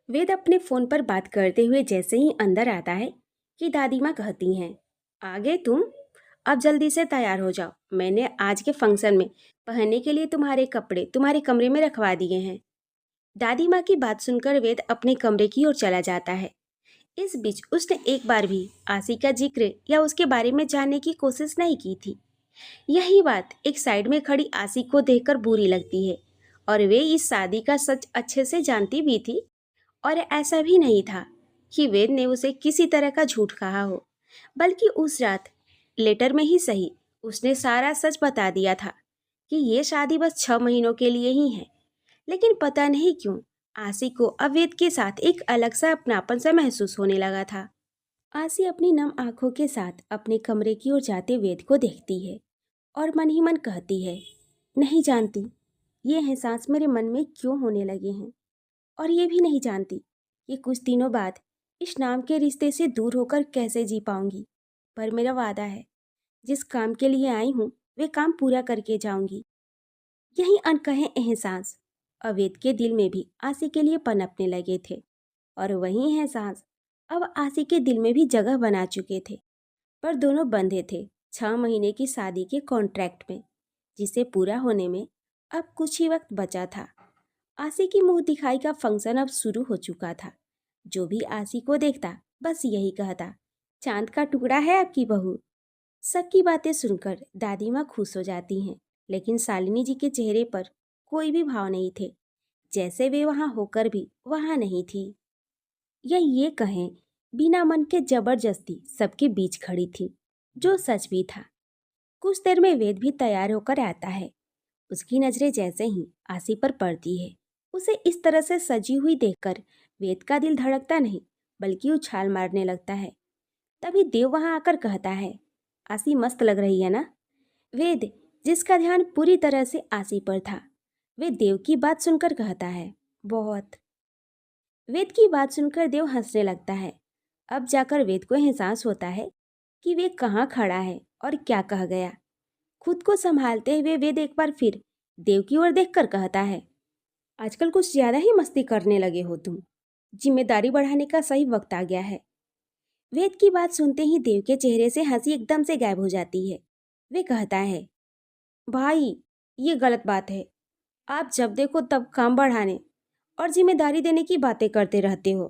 वेद अपने फोन पर बात करते हुए जैसे ही अंदर आता है कि दादी माँ कहती हैं, आ गए तुम। अब जल्दी से तैयार हो जाओ, मैंने आज के फंक्शन में पहनने के लिए तुम्हारे कपड़े तुम्हारे कमरे में रखवा दिए हैं। दादी माँ की बात सुनकर वेद अपने कमरे की ओर चला जाता है। इस बीच उसने एक बार भी आसी का जिक्र या उसके बारे में जानने की कोशिश नहीं की थी। यही बात एक साइड में खड़ी आसी को देखकर बुरी लगती है, और वे इस शादी का सच अच्छे से जानती भी थी। और ऐसा भी नहीं था कि वेद ने उसे किसी तरह का झूठ कहा हो, बल्कि उस रात लेटर में ही सही उसने सारा सच बता दिया था कि ये शादी बस 6 महीनों के लिए ही है। लेकिन पता नहीं क्यों आसी को अब वेद के साथ एक अलग सा अपनापन सा महसूस होने लगा था। आसी अपनी नम आंखों के साथ अपने कमरे की ओर जाते वेद को देखती है और मन ही मन कहती है, नहीं जानती ये एहसास मेरे मन में क्यों होने लगे हैं, और ये भी नहीं जानती कि कुछ दिनों बाद इस नाम के रिश्ते से दूर होकर कैसे जी पाऊंगी। पर मेरा वादा है, जिस काम के लिए आई हूँ वे काम पूरा करके जाऊंगी। यही अनकहे एहसास अवेद के दिल में भी आसी के लिए पनपने लगे थे, और वही एहसास अब आसी के दिल में भी जगह बना चुके थे। पर दोनों बंधे थे 6 महीने की शादी के कॉन्ट्रैक्ट में, जिसे पूरा होने में अब कुछ ही वक्त बचा था। आसी की मुंह दिखाई का फंक्शन अब शुरू हो चुका था। जो भी आसी को देखता बस यही कहता, चांद का टुकड़ा है आपकी बहू। सबकी बातें सुनकर दादी माँ खुश हो जाती हैं, लेकिन शालिनी जी के चेहरे पर कोई भी भाव नहीं थे, जैसे वे वहाँ होकर भी वहाँ नहीं थी। या ये कहें, बिना मन के जबरदस्ती सबके बीच खड़ी थी, जो सच भी था। कुछ देर में वेद भी तैयार होकर आता है। उसकी नजरें जैसे ही आसी पर पड़ती है, उसे इस तरह से सजी हुई देखकर वेद का दिल धड़कता नहीं, बल्कि उछाल मारने लगता है। तभी देव वहां आकर कहता है, आसी मस्त लग रही है ना। वेद, जिसका ध्यान पूरी तरह से आसी पर था, वे देव की बात सुनकर कहता है, बहुत। वेद की बात सुनकर देव हंसने लगता है। अब जाकर वेद को एहसास होता है कि वे कहाँ खड़ा है और क्या कह गया। खुद को संभालते हुए वेद एक बार फिर देव की ओर देखकर कहता है, आजकल कुछ ज्यादा ही मस्ती करने लगे हो तुम। जिम्मेदारी बढ़ाने का सही वक्त आ गया है। वेद की बात सुनते ही देव के चेहरे से हंसी एकदम से गायब हो जाती है। वे कहता है, भाई, ये गलत बात है। आप जब देखो तब काम बढ़ाने और जिम्मेदारी देने की बातें करते रहते हो।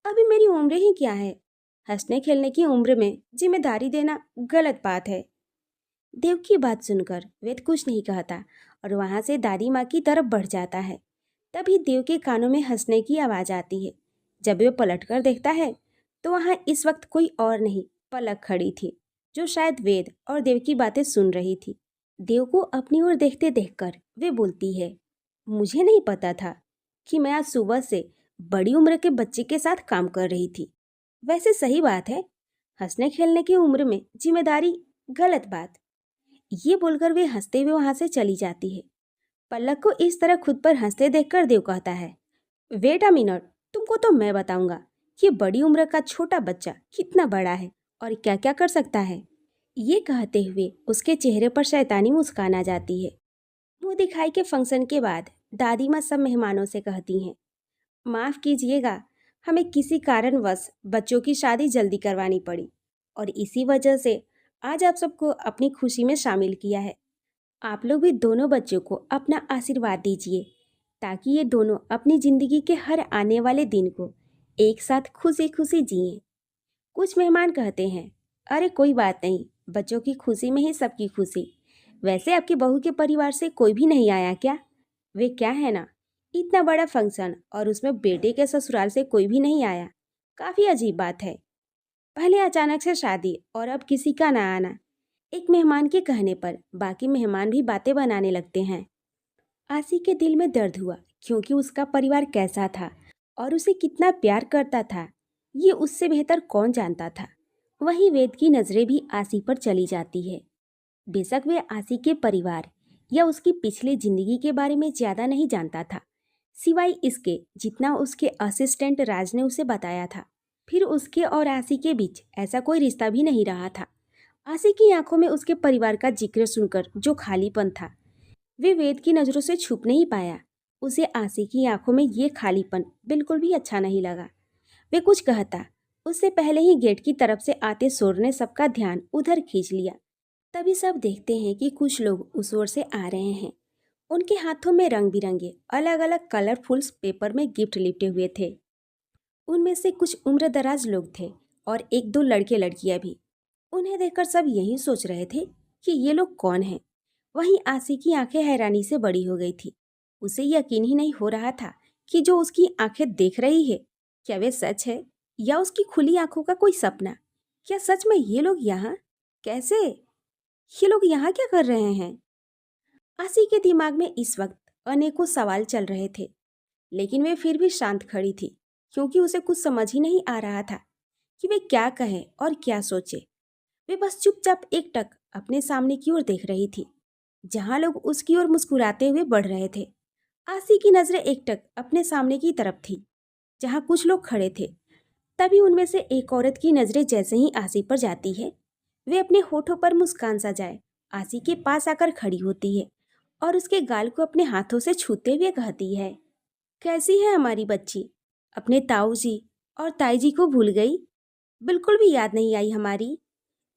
अभी मेरी उम्र ही क्या है। हंसने खेलने की उम्र में जिम्मेदारी देना गलत बात है। देव की बात सुनकर वेद कुछ नहीं कहता और वहां से दादी माँ की तरफ बढ़ जाता है। तभी देव के कानों में हंसने की आवाज आती है। जब वे पलटकर देखता है तो वहां इस वक्त कोई और नहीं, पलक खड़ी थी, जो शायद वेद और देव की बातें सुन रही थी। देव को अपनी ओर देखते देखकर वे बोलती है, मुझे नहीं पता था कि मैं आज सुबह से बड़ी उम्र के बच्चे के साथ काम कर रही थी। वैसे सही बात है, हंसने खेलने की उम्र में जिम्मेदारी गलत बात। ये बोलकर वे हंसते हुए वहां से चली जाती है। पलक को इस तरह खुद पर हंसते देखकर देव कहता है, वेट अ मिनट, तुमको तो मैं बताऊंगा कि बड़ी उम्र का छोटा बच्चा कितना बड़ा है और क्या क्या कर सकता है। ये कहते हुए उसके चेहरे पर शैतानी मुस्कान आ जाती है। मुंह दिखाई के फंक्शन के बाद दादी माँ सब मेहमानों से कहती हैं, माफ कीजिएगा, हमें किसी कारणवश बच्चों की शादी जल्दी करवानी पड़ी, और इसी वजह से आज आप सबको अपनी खुशी में शामिल किया है। आप लोग भी दोनों बच्चों को अपना आशीर्वाद दीजिए, ताकि ये दोनों अपनी जिंदगी के हर आने वाले दिन को एक साथ खुशी खुशी जिएं। कुछ मेहमान कहते हैं, अरे कोई बात नहीं, बच्चों की खुशी में ही सबकी खुशी। वैसे आपकी बहू के परिवार से कोई भी नहीं आया क्या? वे क्या है ना, इतना बड़ा फंक्शन और उसमें बेटे के ससुराल से कोई भी नहीं आया, काफी अजीब बात है। पहले अचानक से शादी और अब किसी का ना आना। एक मेहमान के कहने पर बाकी मेहमान भी बातें बनाने लगते हैं। आसी के दिल में दर्द हुआ, क्योंकि उसका परिवार कैसा था और उसे कितना प्यार करता था, ये उससे बेहतर कौन जानता था। वहीं वेद की नजरें भी आसी पर चली जाती है। बेशक वे आसी के परिवार या उसकी पिछली जिंदगी के बारे में ज्यादा नहीं जानता था, सिवाय इसके जितना उसके असिस्टेंट राज ने उसे बताया था। फिर उसके और आसी के बीच ऐसा कोई रिश्ता भी नहीं रहा था। आसी की आंखों में उसके परिवार का जिक्र सुनकर जो खालीपन था, वे वेद की नजरों से छुप नहीं पाया। उसे आसी की आंखों में ये खालीपन बिल्कुल भी अच्छा नहीं लगा। वे कुछ कहता उससे पहले ही गेट की तरफ से आते शोर ने सबका ध्यान उधर खींच लिया। तभी सब देखते हैं कि कुछ लोग उस ओर से आ रहे हैं। उनके हाथों में रंग बिरंगे अलग अलग कलरफुल पेपर में गिफ्ट लिपटे हुए थे। उनमें से कुछ उम्रदराज लोग थे और एक दो लड़के लड़कियां भी। उन्हें देखकर सब यही सोच रहे थे कि ये लोग कौन हैं। वहीं आसी की आंखें हैरानी से बड़ी हो गई थी। उसे यकीन ही नहीं हो रहा था कि जो उसकी आंखें देख रही है क्या वे सच है या उसकी खुली आंखों का कोई सपना। क्या सच में ये लोग यहाँ कैसे, ये लोग यहाँ क्या कर रहे हैं। आसी के दिमाग में इस वक्त अनेकों सवाल चल रहे थे, लेकिन वे फिर भी शांत खड़ी थी क्योंकि उसे कुछ समझ ही नहीं आ रहा था कि वे क्या कहे और क्या सोचे। वे बस चुपचाप एकटक अपने सामने की ओर देख रही थी, जहां लोग उसकी ओर मुस्कुराते हुए बढ़ रहे थे। आसी की नजरें एकटक अपने सामने की तरफ थी, जहां कुछ लोग खड़े थे। तभी उनमें से एक औरत की नजरें जैसे ही आसी पर जाती है, वे अपने होठों पर मुस्कान सजाए आसी के पास आकर खड़ी होती है और उसके गाल को अपने हाथों से छूते हुए कहती है, कैसी है हमारी बच्ची? अपने ताऊ जी और ताई जी को भूल गई? बिल्कुल भी याद नहीं आई हमारी?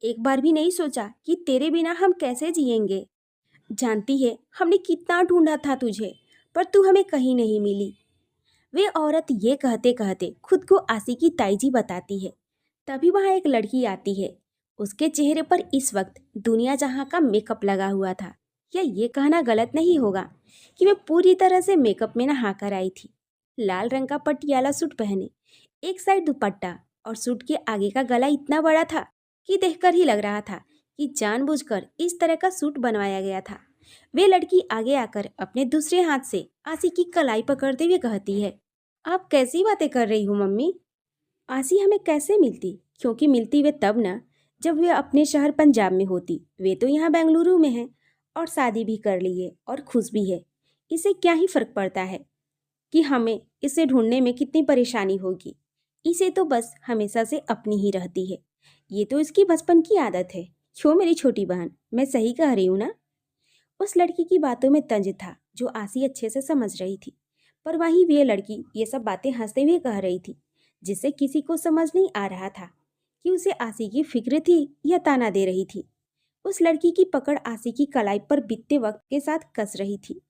एक बार भी नहीं सोचा कि तेरे बिना हम कैसे जिएंगे? जानती है हमने कितना ढूंढा था तुझे, पर तू हमें कहीं नहीं मिली। वे औरत ये कहते कहते खुद को आसी की ताई जी बताती है। तभी वहाँ एक लड़की आती है। उसके चेहरे पर इस वक्त दुनिया जहाँ का मेकअप लगा हुआ था। या ये कहना गलत नहीं होगा कि वे पूरी तरह से मेकअप में नहा कर आई थी। लाल रंग का पटियाला सूट पहने, एक साइड दुपट्टा और सूट के आगे का गला इतना बड़ा था कि देखकर ही लग रहा था कि जानबूझकर इस तरह का सूट बनवाया गया था। वे लड़की आगे आकर अपने दूसरे हाथ से आसी की कलाई पकड़ते हुए कहती है, आप कैसी बातें कर रही हो मम्मी? आसी हमें कैसे मिलती? क्योंकि मिलती वे तब ना जब वे अपने शहर पंजाब में होती। वे तो यहाँ बेंगलुरु में है और शादी भी कर ली है और खुश भी है। इसे क्या ही फर्क पड़ता है कि हमें इसे ढूंढने में कितनी परेशानी होगी। इसे तो बस हमेशा से अपनी ही रहती है। ये तो इसकी बचपन की आदत है। क्यों मेरी छोटी बहन, मैं सही कह रही हूँ ना? उस लड़की की बातों में तंज था जो आसी अच्छे से समझ रही थी, पर वहीं वे लड़की ये सब बातें हंसते हुए कह रही थी, जिससे किसी को समझ नहीं आ रहा था कि उसे आसी की फिक्र थी या ताना दे रही थी। उस लड़की की पकड़ आसी की कलाई पर बीतते वक्त के साथ कस रही थी।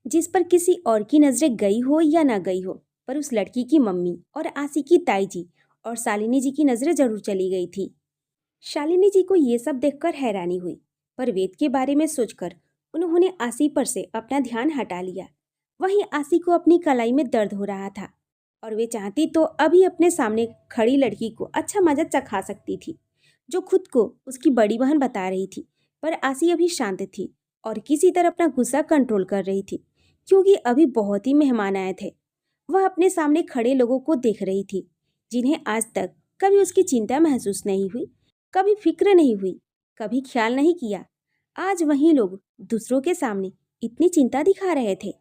जिस पर किसी और की नजरें गई हो या ना गई हो, पर उस लड़की की मम्मी और आसी की ताई जी और शालिनी जी की नजरें जरूर चली गई थी। शालिनी जी को ये सब देखकर हैरानी हुई, पर वेद के बारे में सोचकर उन्होंने आसी पर से अपना ध्यान हटा लिया। वहीं आसी को अपनी कलाई में दर्द हो रहा था और वे चाहती तो अभी अपने सामने खड़ी लड़की को अच्छा मजा चखा सकती थी, जो खुद को उसकी बड़ी बहन बता रही थी। पर आसी अभी शांत थी और किसी तरह अपना गुस्सा कंट्रोल कर रही थी, क्योंकि अभी बहुत ही मेहमान आए थे। वह अपने सामने खड़े लोगों को देख रही थी, जिन्हें आज तक कभी उसकी चिंता महसूस नहीं हुई, कभी फिक्र नहीं हुई, कभी ख्याल नहीं किया। आज वही लोग दूसरों के सामने इतनी चिंता दिखा रहे थे।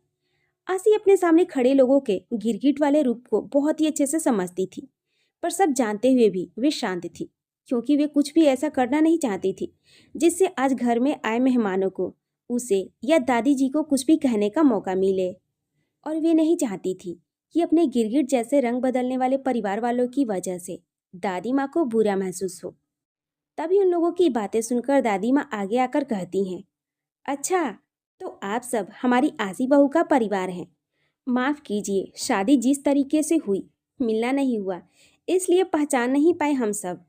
आसी अपने सामने खड़े लोगों के गिरगिट वाले रूप को बहुत ही अच्छे से समझती थी, पर सब जानते हुए भी वे शांत थी, क्योंकि वे कुछ भी ऐसा करना नहीं चाहती थी जिससे आज घर में आए मेहमानों को, उसे या दादी जी को कुछ भी कहने का मौका मिले। और वे नहीं चाहती थी कि अपने गिरगिट जैसे रंग बदलने वाले परिवार वालों की वजह से दादी माँ को बुरा महसूस हो। तभी उन लोगों की बातें सुनकर दादी माँ आगे आकर कहती हैं, अच्छा, तो आप सब हमारी आसी बहू का परिवार हैं। माफ़ कीजिए, शादी जिस तरीके से हुई, मिलना नहीं हुआ, इसलिए पहचान नहीं पाए हम सब।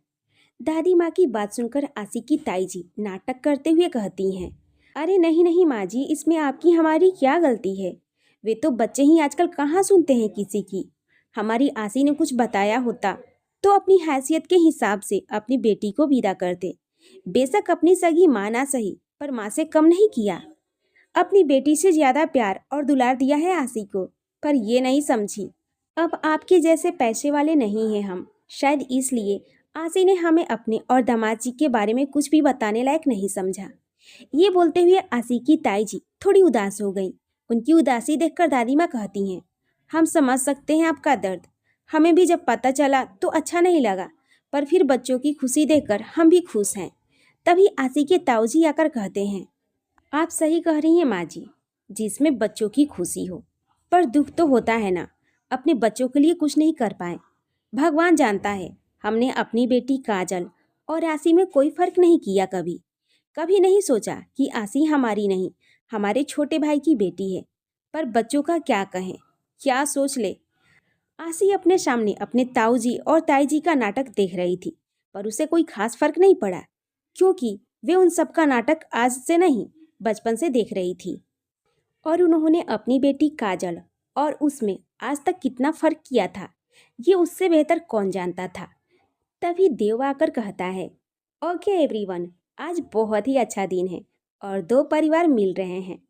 दादी माँ की बात सुनकर आसी की ताई जी नाटक करते हुए कहती हैं, अरे नहीं नहीं माँ जी, इसमें आपकी हमारी क्या गलती है? वे तो बच्चे ही आजकल कहाँ सुनते हैं किसी की। हमारी आसी ने कुछ बताया होता तो अपनी हैसियत के हिसाब से अपनी बेटी को विदा करते। बेशक अपनी सगी माँ ना सही, पर माँ से कम नहीं किया। अपनी बेटी से ज्यादा प्यार और दुलार दिया है आसी को, पर ये नहीं समझी। अब आपके जैसे पैसे वाले नहीं हैं हम, शायद इसलिए आसी ने हमें अपने और दामाद जी के बारे में कुछ भी बताने लायक नहीं समझा। ये बोलते हुए आसी की ताई जी थोड़ी उदास हो गई। उनकी उदासी देखकर दादी माँ कहती हैं, हम समझ सकते हैं आपका दर्द। हमें भी जब पता चला तो अच्छा नहीं लगा, पर फिर बच्चों की खुशी देखकर हम भी खुश हैं। तभी आसी के ताऊ जी आकर कहते हैं, आप सही कह रही हैं माँ जी, जिसमें बच्चों की खुशी हो पर दुख तो होता है ना, अपने बच्चों के लिए कुछ नहीं कर पाए। भगवान जानता है, हमने अपनी बेटी काजल और आसी में कोई फर्क नहीं किया कभी। कभी नहीं सोचा कि आसी हमारी नहीं, हमारे छोटे भाई की बेटी है। पर बच्चों का क्या कहें, क्या सोच ले। आसी अपने सामने अपने ताऊ जी और ताई जी का नाटक देख रही थी, पर उसे कोई खास फर्क नहीं पड़ा, क्योंकि वे उन सब का नाटक आज से नहीं, बचपन से देख रही थी। और उन्होंने अपनी बेटी काजल और उसमें आज तक कितना फर्क किया था, ये उससे बेहतर कौन जानता था। तभी देव आकर कहता है, ओके एवरीवन, आज बहुत ही अच्छा दिन है और दो परिवार मिल रहे हैं।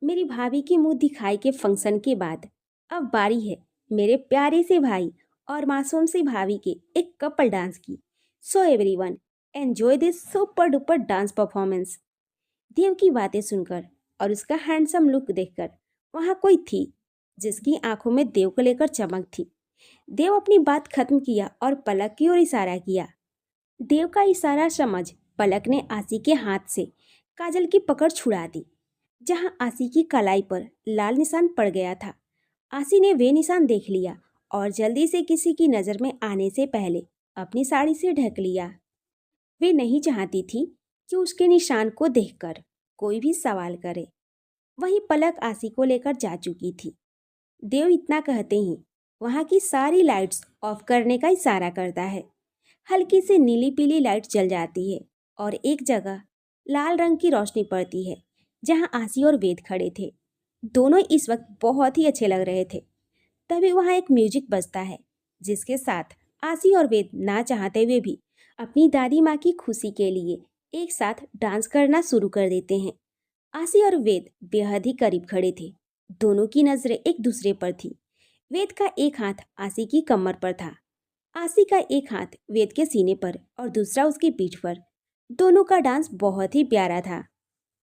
मेरी भाभी की मुंह दिखाई के फंक्शन के बाद अब बारी है मेरे प्यारे से भाई और मासूम सी भाभी के एक कपल डांस की। So everyone, enjoy this super duper dance performance. Dev की बातें सुनकर और उसका हैंडसम लुक देखकर वहाँ कोई थी जिसकी आंखों में देव को लेकर चमक थी। देव अपनी बात खत्म किया और पलक की ओर इशारा किया। देव का इशारा समझ पलक ने आसी के हाथ से काजल की पकड़ छुड़ा दी। जहां आसी की कलाई पर लाल निशान पड़ गया था, आसी ने वे निशान देख लिया और जल्दी से किसी की नज़र में आने से पहले अपनी साड़ी से ढक लिया। वे नहीं चाहती थी कि उसके निशान को देखकर कोई भी सवाल करे। वहीं पलक आसी को लेकर जा चुकी थी। देव इतना कहते ही वहां की सारी लाइट्स ऑफ करने का इशारा करता है। हल्की से नीली पीली लाइट जल जाती है और एक जगह लाल रंग की रोशनी पड़ती है जहां आसी और वेद खड़े थे। दोनों इस वक्त बहुत ही अच्छे लग रहे थे। तभी वहां एक म्यूजिक बजता है जिसके साथ आसी और वेद ना चाहते हुए भी अपनी दादी माँ की खुशी के लिए एक साथ डांस करना शुरू कर देते हैं। आसी और वेद बेहद ही करीब खड़े थे। दोनों की नजरें एक दूसरे पर थी। वेद का एक हाथ आसी की कमर पर था, आसी का एक हाथ वेद के सीने पर और दूसरा उसकी पीठ पर। दोनों का डांस बहुत ही प्यारा था।